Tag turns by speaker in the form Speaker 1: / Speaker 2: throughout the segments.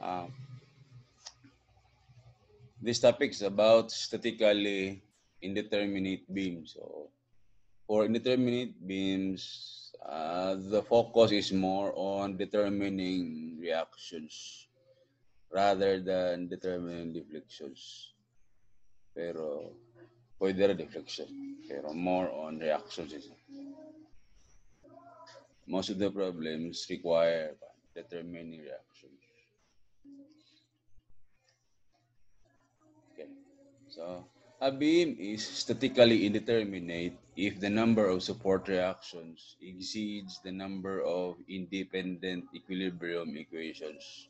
Speaker 1: Uh, this topic is about statically indeterminate beams. So for indeterminate beams, the focus is more on determining reactions rather than determining deflections. Pero pwede rin deflection. Pero more on reactions. Most of the problems require determining reactions. Okay. So a beam is statically indeterminate if the number of support reactions exceeds the number of independent equilibrium equations.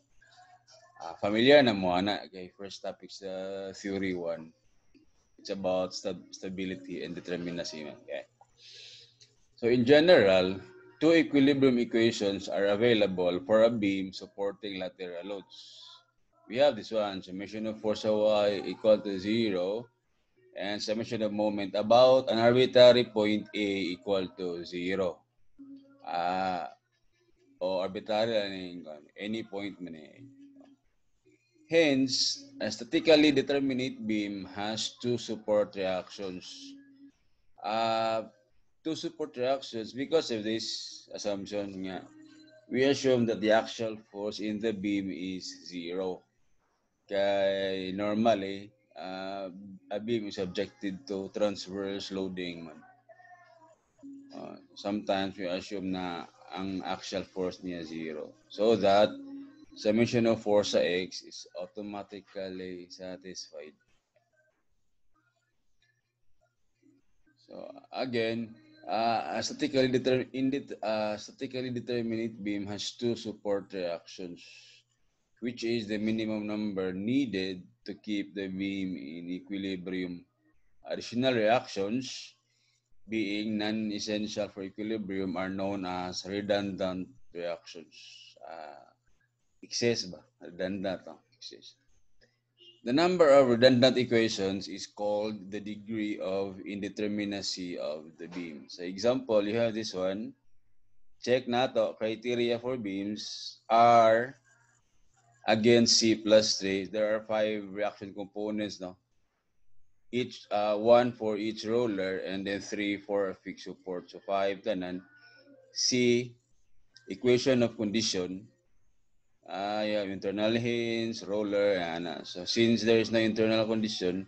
Speaker 1: Familiar na mo, ana. Okay, first topic sa theory 1. It's about stability and determinacy. Okay. So in general, two equilibrium equations are available for a beam supporting lateral loads. We have this one, summation of force of y equal to 0 and summation of moment about an arbitrary point A equal to 0. O arbitrary any point man eh. Hence, a statically determinate beam has two support reactions. Two support reactions because of this assumption nga, we assume that the actual force in the beam is 0. Kaya normally, a beam is subjected to transverse loading. Sometimes we assume na ang actual force niya 0. So that summation of force sa X is automatically satisfied. So again, a statically determinate beam has two support reactions, which is the minimum number needed to keep the beam in equilibrium. Additional reactions, being non-essential for equilibrium, are known as redundant reactions. Excess ba? Redundant. Excess. The number of redundant equations is called the degree of indeterminacy of the beam. So example, you have this one. Check na to. Criteria for beams are against C plus 3. There are 5 reaction components, no? Each, 1 for each roller and then 3 for a fixed support. So 5 tanan. C, equation of condition. You have internal hinge, roller, and so since there is no internal condition,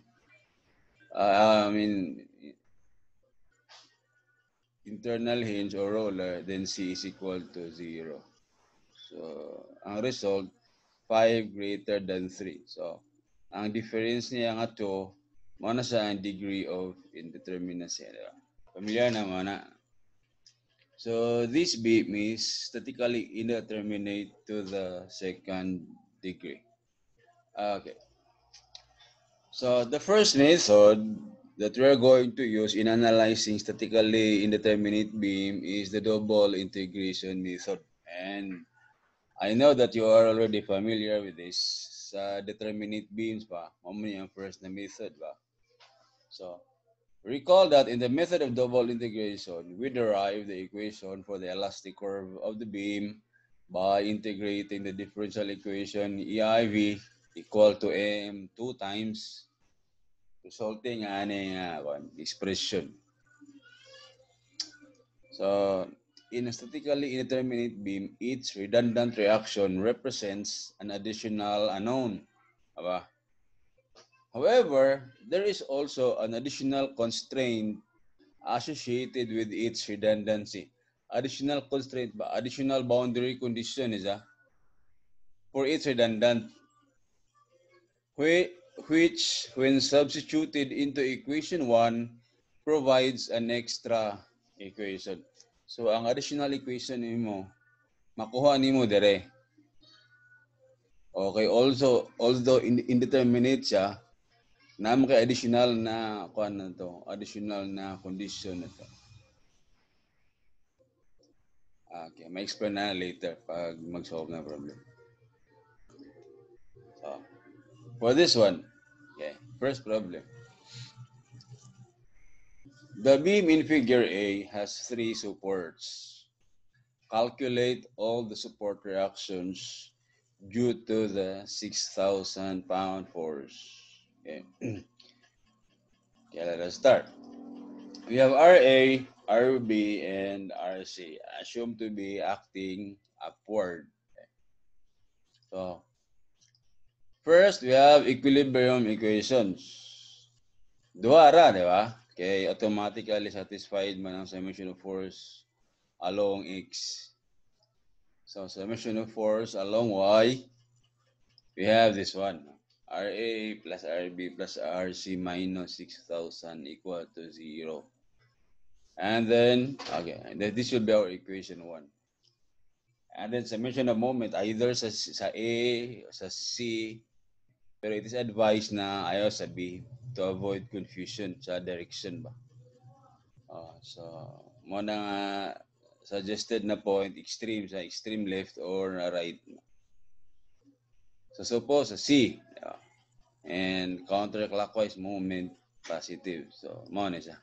Speaker 1: internal hinge or roller, then C is equal to 0. So, ang result, 5 greater than 3. So, ang difference niya nga to, mana sa degree of indeterminacy. Diba? Familiar naman na. So, this beam is statically indeterminate to the second degree. Okay. So, the first method that we're going to use in analyzing statically indeterminate beam is the double integration method. And I know that you are already familiar with this. Sa determinate beams pa, mamaya ang first na method ba? So, recall that in the method of double integration, we derive the equation for the elastic curve of the beam by integrating the differential equation EIV equal to M 2 times resulting in expression. So, in a statically indeterminate beam, each redundant reaction represents an additional unknown. Aba? However, there is also an additional constraint associated with its redundancy. Additional constraint ba? Additional boundary condition is for its redundant, which when substituted into equation 1, provides an extra equation. So, ang additional equation nimo, makuha nimo dire. Okay, also, although indeterminate siya, naman kay additional na kuan na to, additional na condition na to. Okay, may explain na later pag mag-solve na problem. So, for this one, okay, first problem. The beam in figure A has 3 supports. Calculate all the support reactions due to the 6,000 pound force. Okay. Okay, let us start. We have RA, RB, and RC assumed to be acting upward. Okay. So, first, we have equilibrium equations. Duha ra, di ba? Okay, automatically satisfied man ang summation of force along X. So, summation of force along Y, we have this one. RA plus RB plus RC minus 6,000 equal to 0. And then, okay, this should be our equation 1. And then summation of moment, either sa A, sa C, pero it is advised na ayaw sa B to avoid confusion sa direction ba. So, mo na nga suggested na point, extreme sa extreme left or right. So, suppose sa C, and counterclockwise movement positive. So, mo na siya.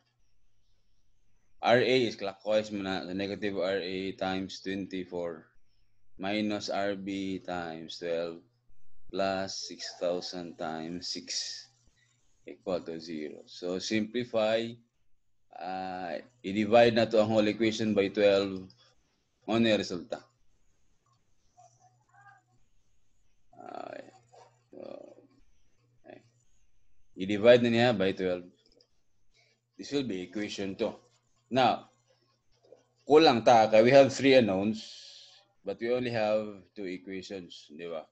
Speaker 1: RA is clockwise mo na, so negative RA times 24 minus RB times 12 plus 6,000 times 6 equal to 0. So, simplify, i-divide na to ang whole equation by 12, ano yung resulta? I-divide na niya by 12. This will be equation 2. Now, kulang ta, kaya we have 3 unknowns, but we only have 2 equations, di ba?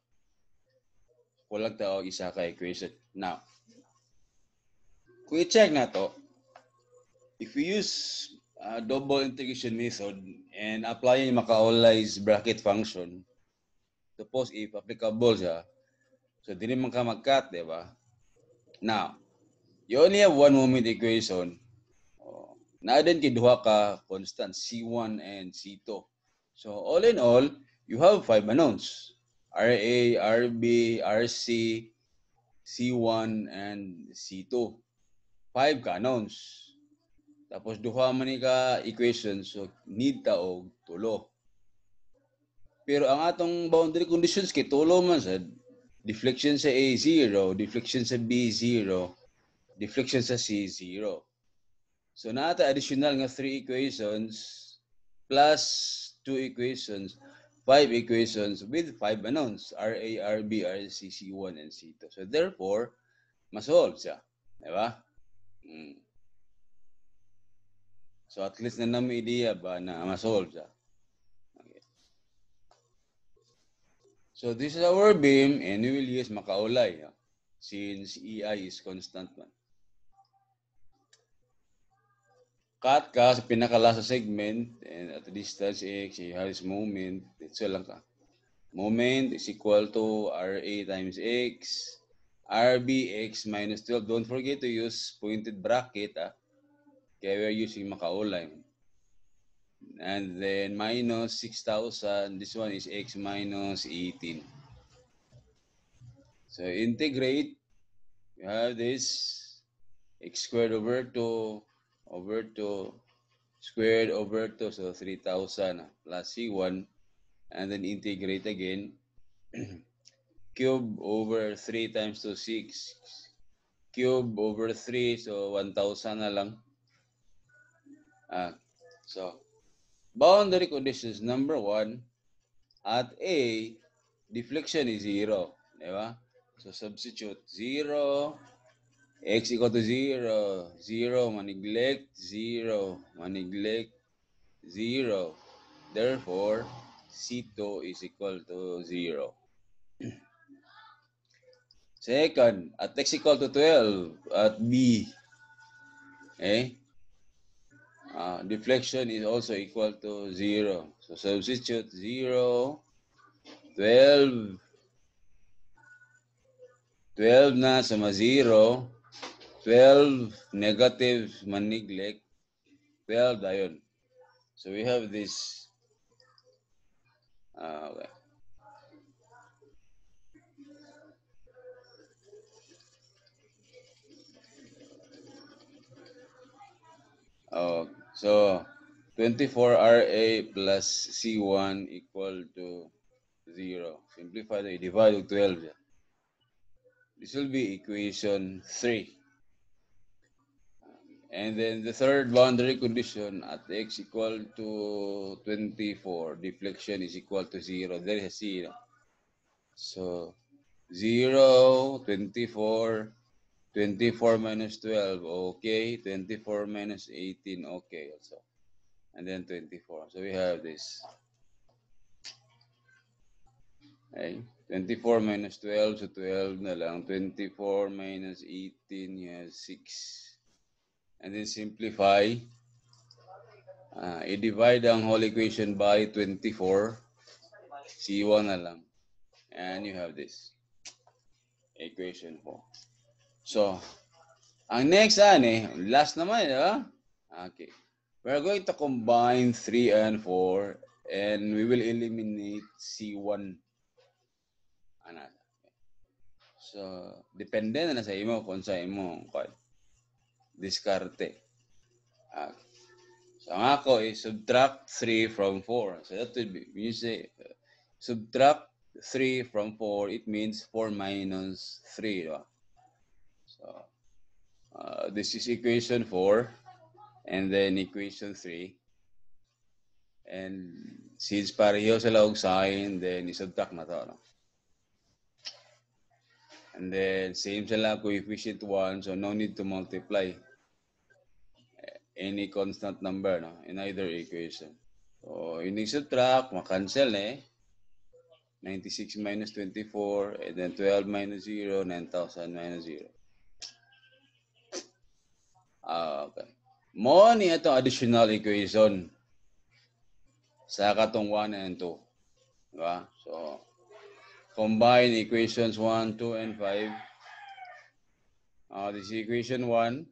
Speaker 1: Kulang ta o isa ka equation. Now, kung i-check na to, if we use double integration method and applying Macaulay bracket function, suppose if applicable siya, so di naman ka mag-cut, di ba? Now, you only have one moment equation. Na din kiduha ka constant C1 and C2. So all in all, you have 5 unknowns. RA, RB, RC, C1, and C2. 5 ka unknowns. Tapos duha man ka equations, so need ta og tulo. Pero ang atong boundary conditions kay tulo man sad, deflection sa A 0, deflection sa B 0, deflection sa C 0. So nata additional nga 3 equations plus 2 equations, 5 equations with 5 unknowns, RA, RB, RC, C1, and C2. So therefore, masolve siya. Diba? So at least na namin idea ba na masolve siya. Okay. So this is our beam and we will use Macaulay since EI is constant man. Cut ka sa pinakala sa segment and at the distance X, you have this moment, ito lang ka. Moment is equal to RA times X, RB X minus 12. Don't forget to use pointed bracket. Kaya we're using Macaulay. And then minus 6,000. This one is X minus 18. So integrate. You have this X squared over 2 squared over 2. So 3,000 plus C1. And then integrate again. Cube over 3 times 2, 6. Cube over 3, so 1,000 na lang. So, boundary conditions number 1, at A, deflection is 0. Diba? So, substitute 0, X equal to 0, 0, maneglect, 0, maneglect, 0. Therefore, C2 is equal to 0. Second, at X equal to 12, at B, deflection is also equal to 0. So substitute 0, 12, 12 na sama 0, 12 negative maneglect, 12 ayun. So we have this. Okay. So 24 RA plus C1 equal to 0. Simplify the divide with 12. This will be equation 3. And then the third boundary condition at x equal to 24, deflection is equal to 0. There is a C. So 0, 24, 24 minus 12, okay. 24 minus 18, okay also. And then 24. So we have this. Okay. 24 minus 12, so 12 na lang. 24 minus 18, you have 6. And then simplify. I-divide ang whole equation by 24. C1 na lang. And you have this. Equation 4. So, ang next, last naman, okay. We're going to combine 3 and 4 and we will eliminate C1. So, depende na sa imo kung sa imo diskarte. Okay. So, ang ako is subtract 3 from 4. So, that would be, when you say subtract 3 from 4, it means 4 minus 3. Diba? So, this is equation 4 and then equation 3. And since pareho sila og sign, then isubtract na to. No? And then same sila coefficient 1, so no need to multiply any constant number in either equation. So in subtract, makancel 96 minus 24, and then 12 minus 0, 9,000 minus 0. Okay. Mo ni itong additional equation sa katong 1 and 2. Diba? So, combine equations 1, 2, and 5. This is equation 1,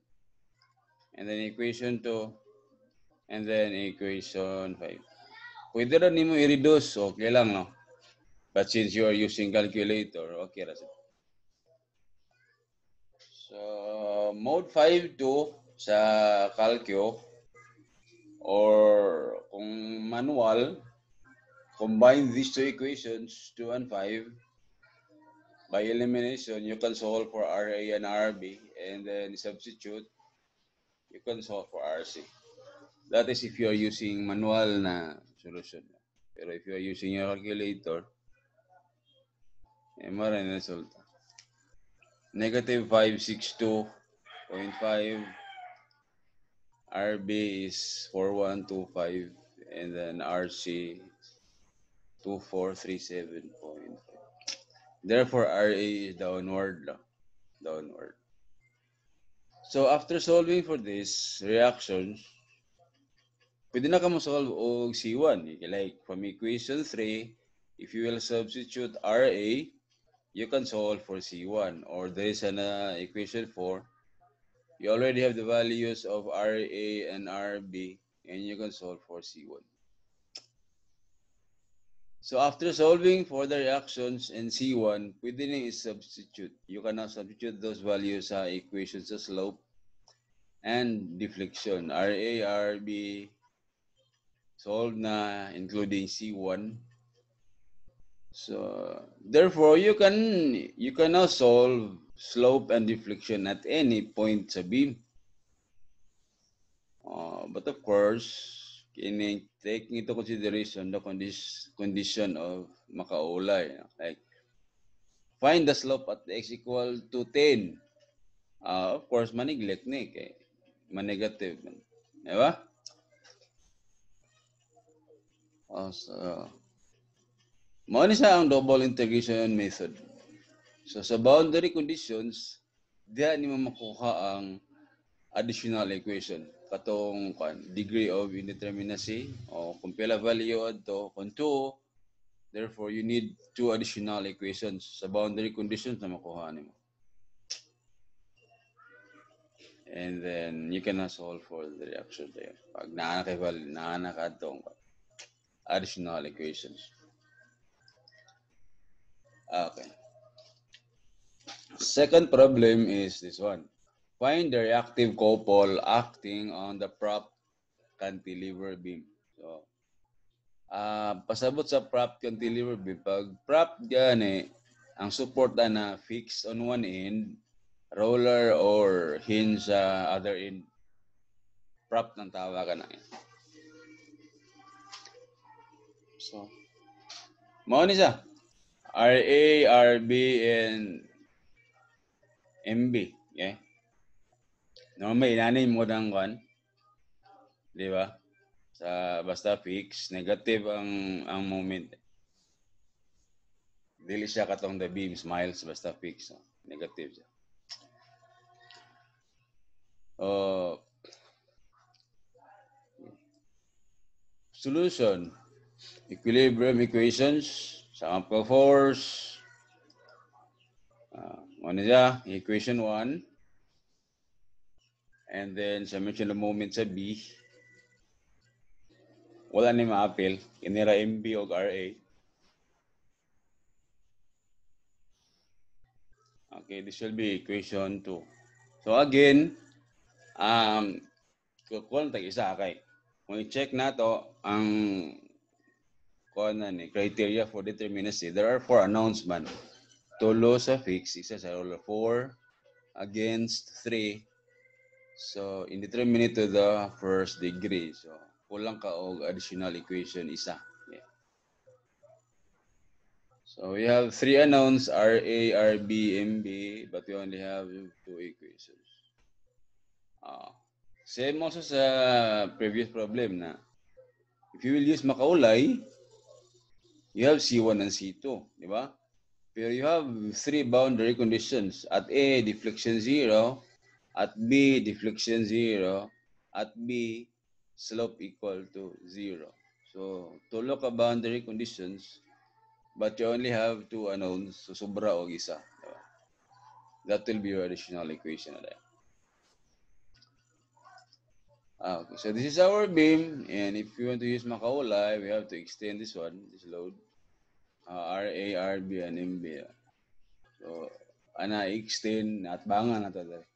Speaker 1: and then equation 2, and then equation 5. Pwede rin nimo i-reduce, okay lang, no? But since you are using calculator, okay ra siya. So, mode 5 to sa calcio, or kung manual, combine these two equations, 2 and 5. By elimination, you can solve for RA and RB, and then substitute, you can solve for RC. That is if you are using manual na solution. Pero if you are using your calculator, maraming resulta. Negative 562.5. RB is 4125, and then RC 2437.5. Therefore, RA is downward. So after solving for this reactions, pwede na ka mo-solve og C1. Like from equation 3, if you will substitute RA, you can solve for C1. Or there is an equation 4. You already have the values of RA and RB, and you can solve for C1. So after solving for the reactions in C1, pwede na i-substitute. You can now substitute those values sa equations sa slope and deflection. RA, RB, solved na including C1. So therefore, you can now solve slope and deflection at any point sa beam. But of course, taking into consideration the condition of makaulay. Like, find the slope at x equal to 10. Of course, maneglect ni kay manegative. Diba? So, mao ni siya ang double integration method. So, sa boundary conditions, diha ni mo makuha ang additional equation. Katong degree of indeterminacy, o kung pila value adto, kung 2, therefore you need 2 additional equations sa boundary conditions na makuha nimo. And then you can solve for the reaction there. Pag naana ka atong additional equations. Okay. Second problem is this one. Find the reactive couple acting on the prop cantilever beam. So, Pasabot sa prop cantilever beam, pag prop gani, ang support na fixed on one end, roller or hinge sa other end, prop ng tawagan na. So, mao ni siya. RA, RB, and MB. Okay? Normal, inanay mo ng kan. Di ba? Sa basta fix, negative ang moment. Dili siya katong the beams, miles, basta fix. No? Negative siya. Solution. Equilibrium equations, sum of force. Ano siya? Equation 1. And then, summation of moment sa B. Wala ni ma-appeal. Inira MB o RA. Okay, this will be equation 2. So again, kung tag-isa kay, kung i-check na to, ang criteria for determinacy, there are 4 announcements. Tulo sa fix, isa sa roller 4, against 3. So, indeterminate to the first degree. So, kulang ka og additional equation isa. Yeah. So, we have 3 unknowns, RA, RB, MB, but we only have 2 equations. Same also sa previous problem na if you will use makaulay, you have C1 and C2, di ba? Pero you have 3 boundary conditions. At A, deflection 0. At B, deflection 0. At B, slope equal to 0. So, tulo ka boundary conditions, but you only have 2 unknowns. So, sobra o isa. Diba? That will be your additional equation. Okay, so this is our beam, and if you want to use makaulay, we have to extend this one, this load, RA, RB, and MB. So, extend at bangan na ito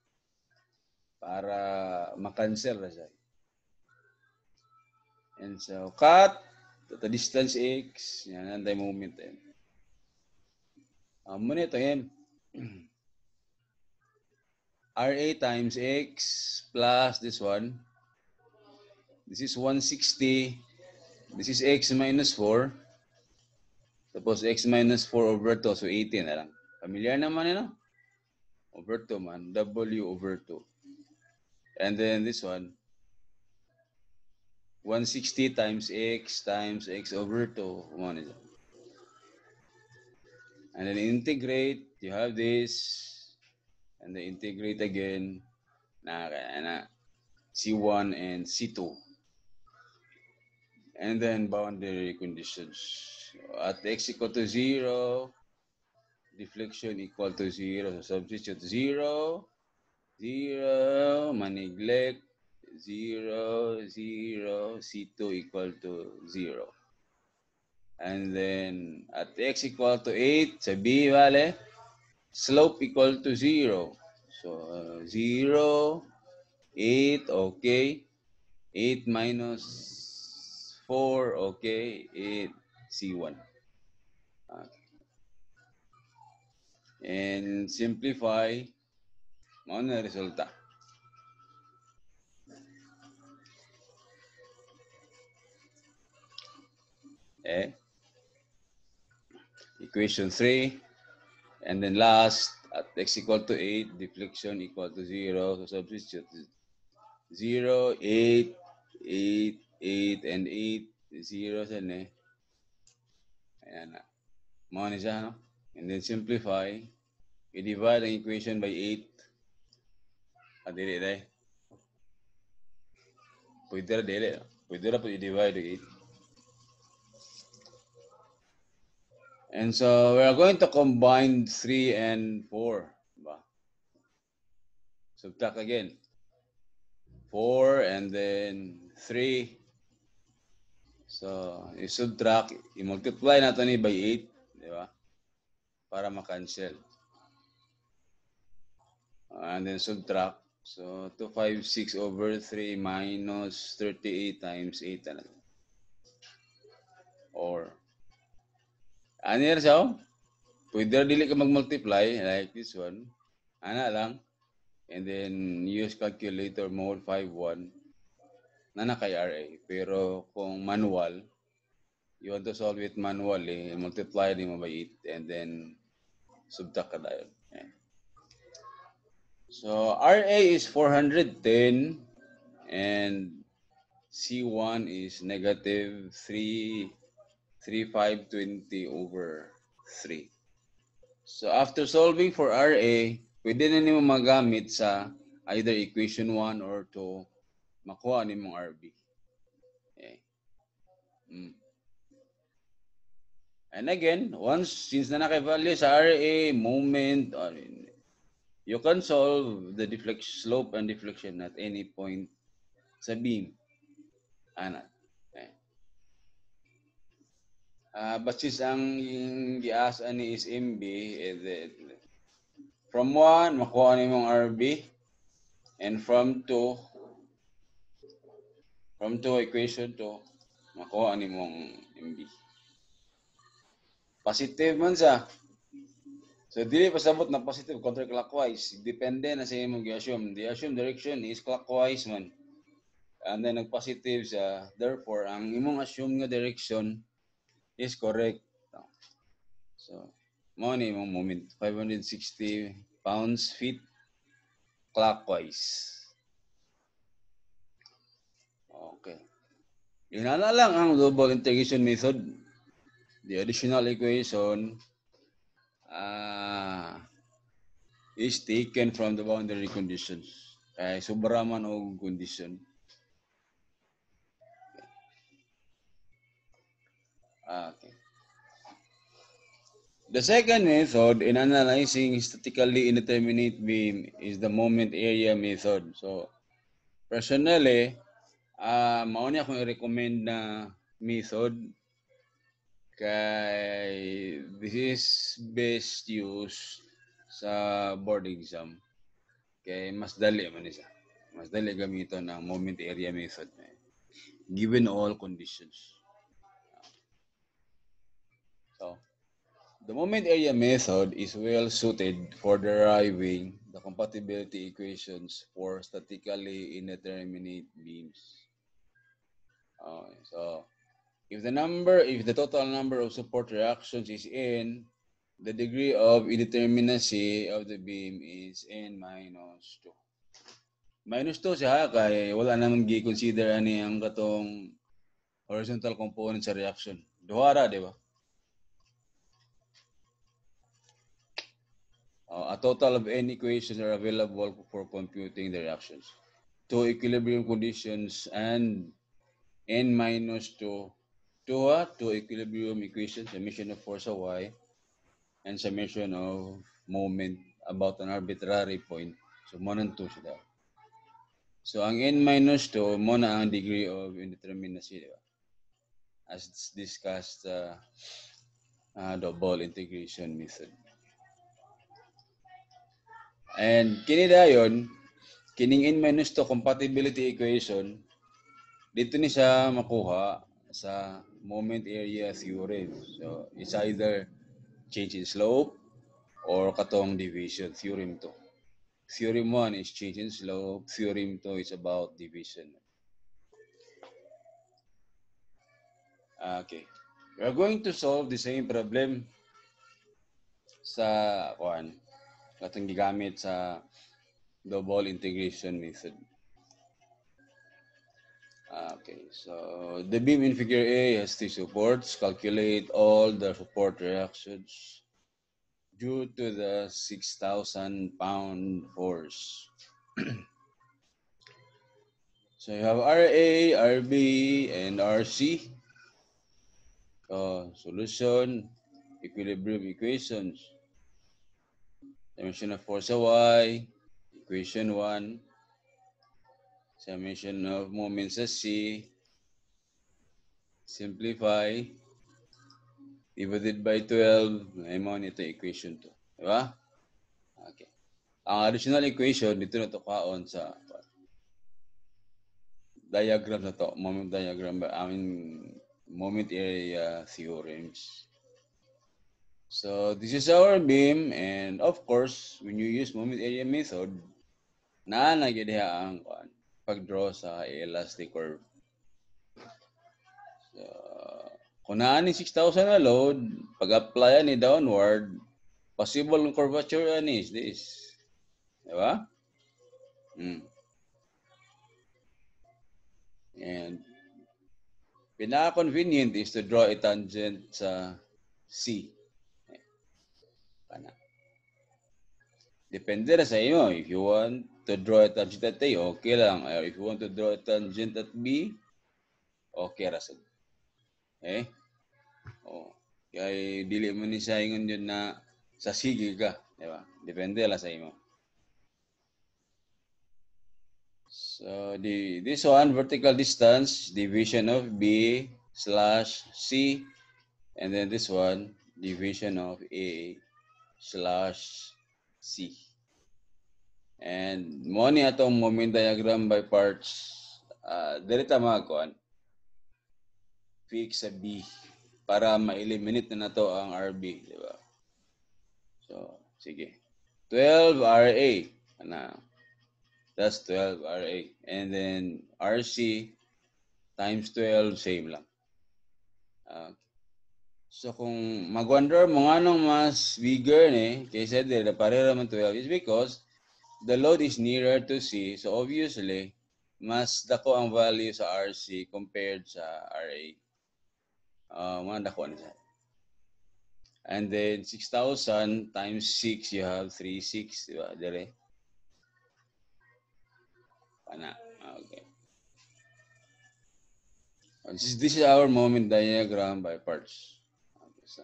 Speaker 1: para makancel na siya. And so, cut the distance x, yan ang time moment. Muna ito yan. RA times x plus this one. This is 160. This is x minus 4. Tapos x minus 4 over 2. So 18 na lang. Familiar naman yun, no? Over 2 man. W over 2. And then this one. 160 times x over 2. Come on, is it? And then integrate. You have this. And then integrate again. Na C1 and C2. And then boundary conditions. At x equal to 0, deflection equal to 0. So substitute 0, 0, neglect, 0, 0, C2 equal to 0. And then at x equal to 8, sa B, vale, slope equal to 0. So 0, 8, okay. 8 minus 4, okay. 8, C1. Okay. And simplify, mo na resulta. Equation 3. And then last, at x equal to 8, deflection equal to 0. So substitute 0, 8, 8, 8, and 8. 0 sa ne. Ayan na. Mo na siya, no? And then simplify. I-divide ang equation by 8. Dili dahil. Pwede na dili. Pwede na po i-divide by 8. And so we are going to combine 3 and 4. Diba? Subtract again. 4 and then 3. So, i-subtract, i-multiply natin ni by 8, di ba? Para ma-cancel. And then subtract. So, 256 over 3 minus 38 times 8. or ano yan siya? Pwede dili ka mag-multiply like this one. Ana lang. And then use calculator mode 51 na kay RA. Pero kung manual, you want to solve it manually, multiply din mo by 8 and then subtract ka dahil. Yeah. So RA is 410 and C1 is negative 3520 over 3. So after solving for RA, pwede na nimo magamit sa either equation 1 or 2, makuha ni mong RB. Okay. And again, once since na naka-value sa RA, moment, you can solve the slope and deflection at any point sa beam. Ana. Okay. But since ang giasa ni is MB, from 1, makuha ni mong RB. And from 2 equation 2, makuha ni mong MB. Positive man sa. So, dili pasabot na positive counterclockwise. Depende na sa imong gi-assume. The assume direction is clockwise man. And then, nag-positive siya. Therefore, ang imong assume nga direction is correct. So, mo ni imong moment. 560 pounds feet clockwise. Okay. Inana lang ang double integration method. The additional equation is taken from the boundary conditions. Kaya sobra man og condition. Okay. The second method in analyzing statically indeterminate beam is the moment area method. So, personally, mao ni akong i-recommend na method kay this is best used sa board exam. Kay mas dali man isa. Mas dali gamiton ang moment area method given all conditions. So, the moment area method is well suited for deriving the compatibility equations for statically indeterminate beams. So, if the total number of support reactions is n, the degree of indeterminacy of the beam is n minus 2. Minus 2 siya kay wala namang gi-consider ani ang katong horizontal component sa reaction. Duhara, di ba? A total of n equations are available for computing the reactions. 2 equilibrium conditions and n minus 2. 2 equilibrium equations, summation of force of y, and summation of moment about an arbitrary point. So, mo nang 2 sila. So, ang n minus 2, mo na ang degree of indeterminacy, di ba? As discussed, double integration method. And kini dayon, kining n minus 2 compatibility equation, dito ni siya makuha sa moment area theorem. So, it's either change in slope or katong division, theorem 2. Theorem 1 is change in slope, theorem 2 is about division. Okay. We are going to solve the same problem sa katong gigamit sa double integration method. Okay, so the beam in figure A has 3 supports. Calculate all the support reactions due to the 6,000 pound force. So you have RA, RB, and RC. Solution, equilibrium equations. Summation of force of y, equation 1. Summation of moments sa C. Simplify. Divided by 12. Ay mo nito equation 2. Diba? Okay. Ang additional equation, dito na ito kaon sa diagram na to. Moment diagram. moment area theorems. So this is our beam, and of course, when you use moment area method, naanagyan diha ang pag-draw sa elastic curve. So, kung naan ni 6,000 na load, pag-apply ni downward, possible ng curvature is this. Diba? And pinaka-convenient is to draw a tangent sa C. Kana. Depende na sa inyo. If you want to draw a tangent at A, okay lang. Or if you want to draw a tangent at B, okay ra sad. Okay? Oh. Kaya dili mo ni saingon yun na sa sige ka. Diba? Depende lang sa inyo. So this one, vertical distance, division of B slash C. And then this one, division of A slash C. And mo ni atong moment diagram by parts. Dili ta magakuan. Fix sa B para ma-eliminate na nato ang RB, di ba? So, sige. 12 RA. Ana. That's 12 RA. And then RC times 12, same lang. So kung mag-wonder mo nga nung mas bigger ni, kaysa dili pareho naman 12, is because the load is nearer to C. So obviously, mas dako ang value sa RC compared sa RA. Mga dako na siya. And then 6,000 times 6, you have 3,600, di ba? Dire. Pana. Okay. This is our moment diagram by parts. Okay, so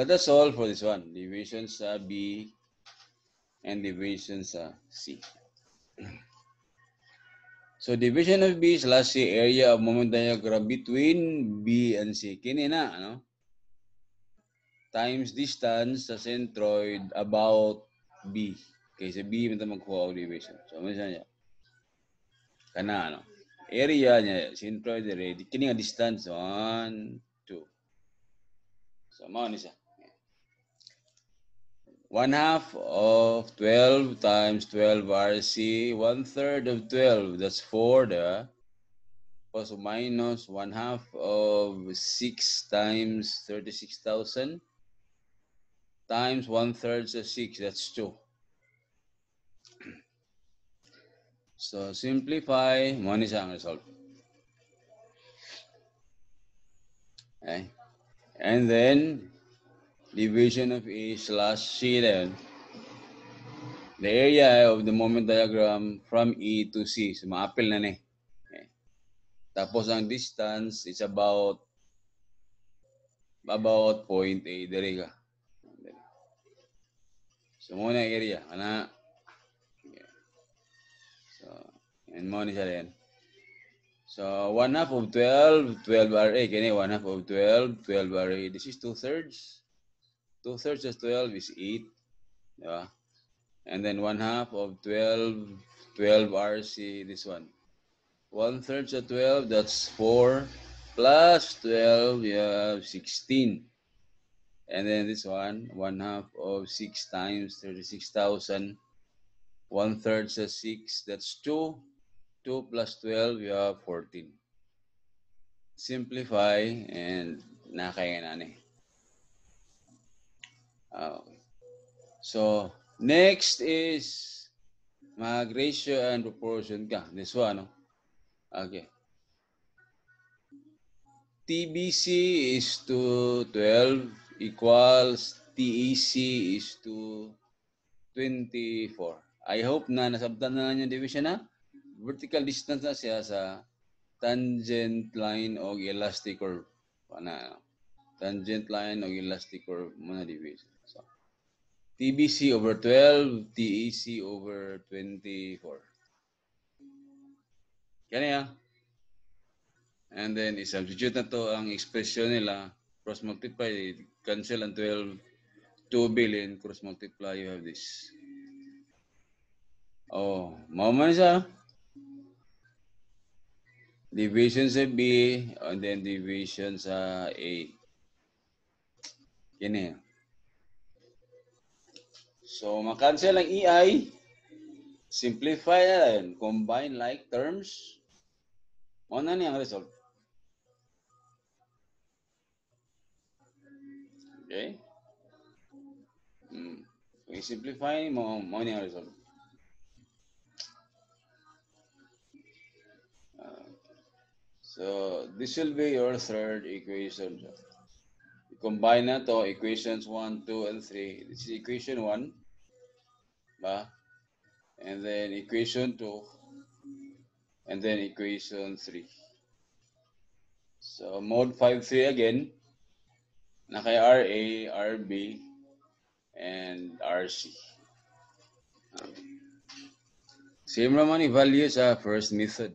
Speaker 1: that's all for this one. Division sa B and division sa C. So division of B slash C, area of moment diagram between B and C. Kini na, ano? Times distance sa centroid about B. Okay, sa B man magkuha og division. So ano siya? Kana ano? Area niya, centroid dire. Kini nga distance 1, 2. So mao ni siya. 1/2 of 12 times 12 RC, 1/3 of 12, that's 4, diba? Plus or minus 1/2 of 6 times 36,000 times 1/3 of 6, that's 2. So simplify, one is ang result. Okay. And then division of A slash C then. The area of the moment diagram from E to C. So maapil na ni. Okay. Tapos ang distance is about 0.8 diri ka. So muna area ana. Okay. So and mo ni siya rin. So 1/2 of 12, 12 RA. Kini 1/2 of 12, 12 RA. This is 2/3. 2/3 of 12 is 8. Diba? And then 1/2 of 12, 12 RC, this one. 1/3 of 12, that's 4. Plus 12, you have 16. And then this one, 1/2 of 6 times 36,000. 1/3 of 6, that's 2. 2 plus 12, you have 14. Simplify and nakaya na ni. Okay. So, next is mag-ratio and proportion ka. This one, no? Okay. TBC is to 12 equals TEC is to 24. I hope na nasabtan na yung division na. Vertical distance na siya sa tangent line o elastic curve. Tangent line o elastic curve muna division. So, TBC over 12, TEC over 24. Kaya and then i-substitute na to ang expression nila, cross multiply, cancel ang 12, 2 billion, cross multiply, you have this. Oh, mao man siya. division sa B, and then division sa A. Kini. So, makancel ang EI. Simplify and combine like terms. Ano na ang result? Okay? I-simplify mo na ang result. So, this will be your third equation. Combine na to, equations 1, 2, and 3. This is equation 1. Ba? And then equation 2. And then equation 3. So, mode 5, 3 again. Na kay RA, RB, and RC. Same naman yung value sa first method.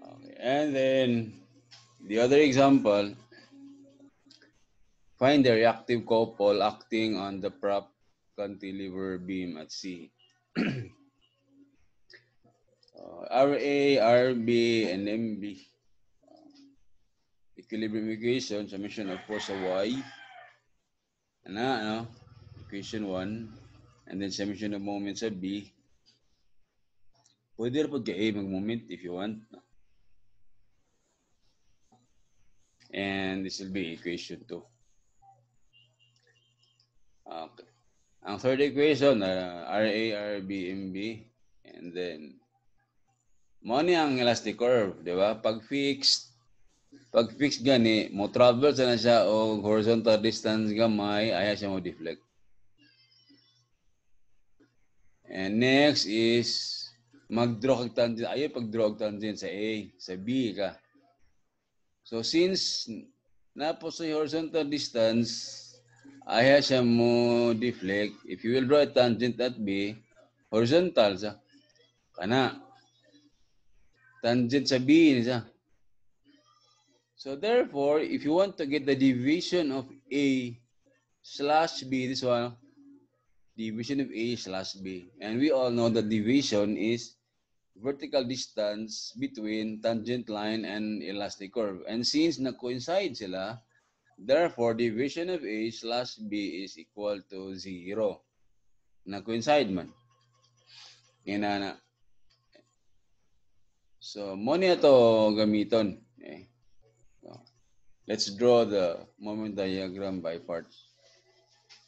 Speaker 1: Okay. And then, the other example, find the reactive couple acting on the prop cantilever beam at C. RA, RB, and MB. Equilibrium equation, summation of force sa Y. Equation 1. And then summation of moment sa B. Pwede rin pag A mag-moment if you want. And this will be equation 2. Okay. Ang third equation, RA, RB, MB. And then, mo ni ang elastic curve, di ba? Pag fixed gani, mo travel na siya o horizontal distance gamay, aya siya mo deflect. And next is mag-draw kag tangent. Ayaw pag-draw kag tangent sa A, sa B ka. So since napo sa horizontal distance, aya siya mo deflect. If you will draw a tangent at B, horizontal sa kana. Tangent sa B siya. So therefore, if you want to get the division of A slash B, this one, division of A slash B. And we all know that division is vertical distance between tangent line and elastic curve. And since na-coincide sila, therefore, division of A slash B is equal to 0. Na-coincide man. Inana. So, mo niya to gamiton. Okay. So, let's draw the moment diagram by parts.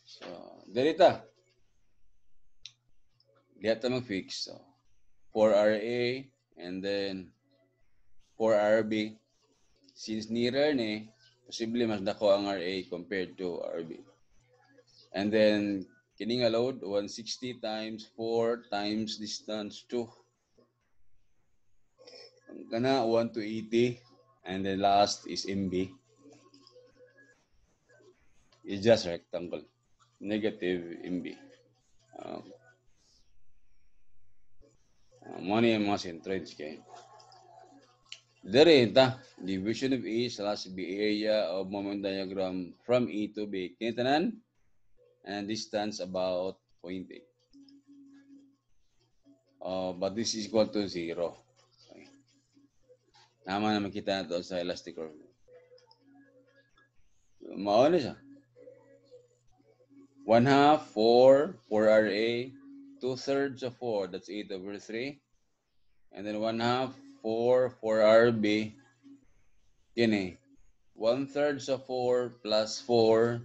Speaker 1: So, derita. Diyan ta mag-fix. So, 4RA and then 4RB. Since nearer ni, posible mas dako ang RA compared to RB. And then, kining nga load, 160 times 4 times distance 2. Kana, 1 to 80. And then last is MB. It's just rectangle. Negative MB. Money yung mga centroids kay. Dari ita, division of A slash B area of moment diagram from A to B. Kinitanan? And distance about 0.8. But this is equal to 0. Okay. Naman na makita na to sa elastic curve. Mauna siya. 1/2, 4 RA, 2/3 of 4, that's 8/3. And then 1/2, 4 RB, yun eh. 1/3 of 4 plus 4,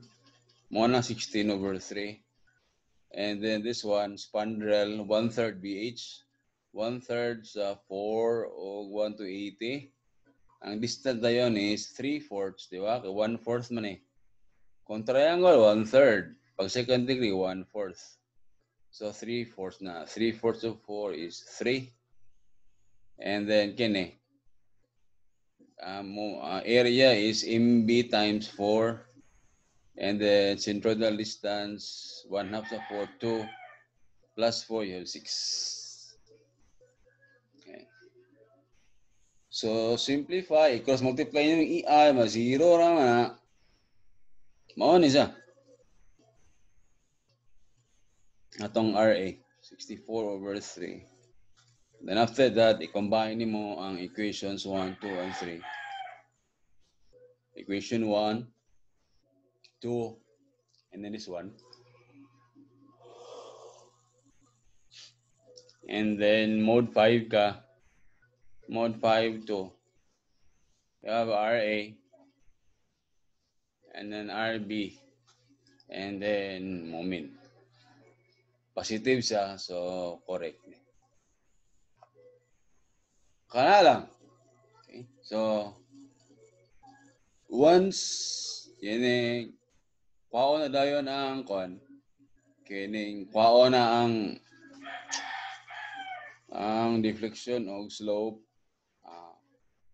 Speaker 1: mo na 16/3. And then this one, spandrel, 1/3 BH, 1/3 sa 4 o 1 to 80. Ang distance na yun is 3/4, di ba? 1/4 man eh. Kung triangle, 1/3. Pag second degree, 1/4. So 3/4 na. 3/4 of 4 is 3. And then kini. Area is MB times 4. And then centroidal distance, 1/2 of 4, 2. Plus 4, you have 6. Okay. So simplify. Cross multiply yung EI, ma-0 naman na. Mao ni siya. Atong RA, 64/3. Then after that, i-combine mo ang equations 1, 2, and 3. Equation 1, 2, and then this one. And then mode 5 ka. Mode 5 to. You have RA. And then RB. And then moment. Positive siya, so correct. Kana lang. Okay? So, once yun kwao na dayon ang kon, kining kwao na ang deflection o slope,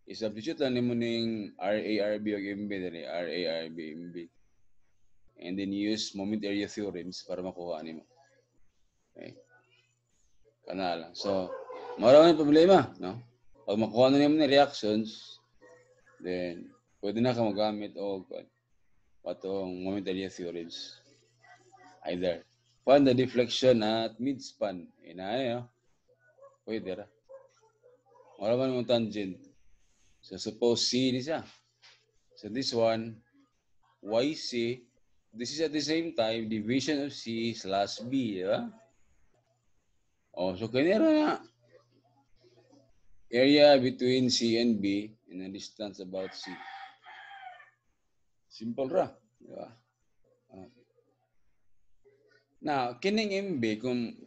Speaker 1: i-substitute lang nimo ning RA, RB o MB dali, RA, RB, MB. And then use moment area theorems para makuha nimo. Okay? Kana lang. So, maraming problema, no? Pag makuha na nimo ni reactions, then pwede na ka magamit og patong moment area theorems. Either find the deflection at midspan. Inaya, pwede ra. Maraming mong tangent. So suppose C ni siya. So this one, YC, this is at the same time division of C slash B, di ba? Oh, so kanira na area between C and B in a distance about C. Simple ra, di ba? Okay. Now, kining MB,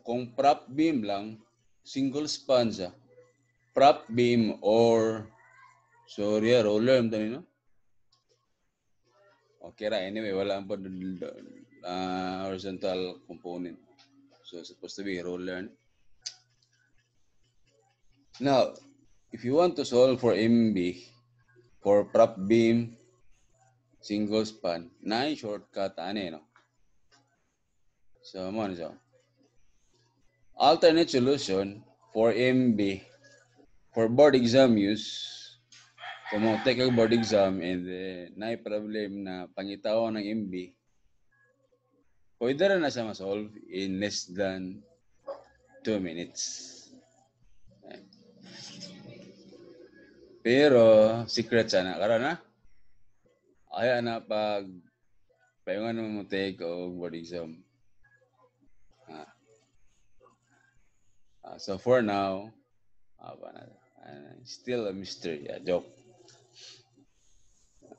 Speaker 1: kung prop beam lang, single span siya. Prop beam or, sorry, roller, no? Okay ra, anyway, wala pa horizontal component. So, it's supposed to be roller. Now, if you want to solve for MB, for prop beam, single span, na shortcut, no? So, mo na siya. Alternate solution for MB, for board exam use, kung mo take ang board exam and na problem na pangitaw ng MB, pwede na siya ma-solve in less than 2 minutes. Pero, secret siya na. Karon na, ay na pag payungan mo take o board exam. So for now, still a mystery. Joke.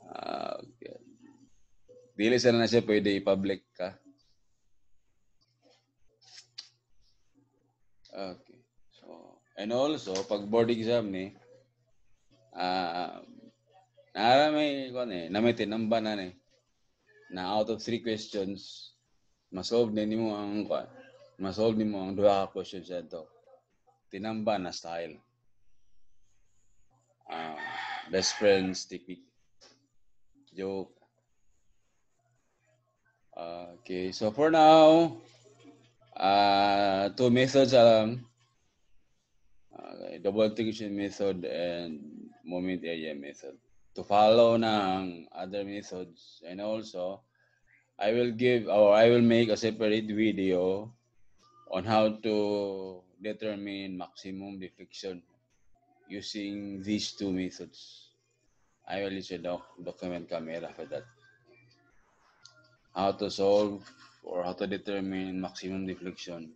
Speaker 1: Okay. Dili sana na siya pwede i-public ka. Okay. So, and also, pag board exam ni, na may tinamba na ni, na out of 3 questions, masolve nimo ang masolve nimo ang 2 questions ito. Tinamba na style. Best friends technique. Joke. Okay, so for now, 2 methods alam. Double integration method and moment area method. To follow ng other methods, and also I will make a separate video on how to determine maximum deflection using these 2 methods. I will use a document camera for that. How to solve or how to determine maximum deflection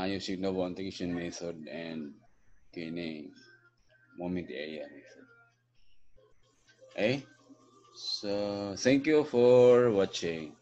Speaker 1: using double integration method and kining moment area method. Okay? So, thank you for watching.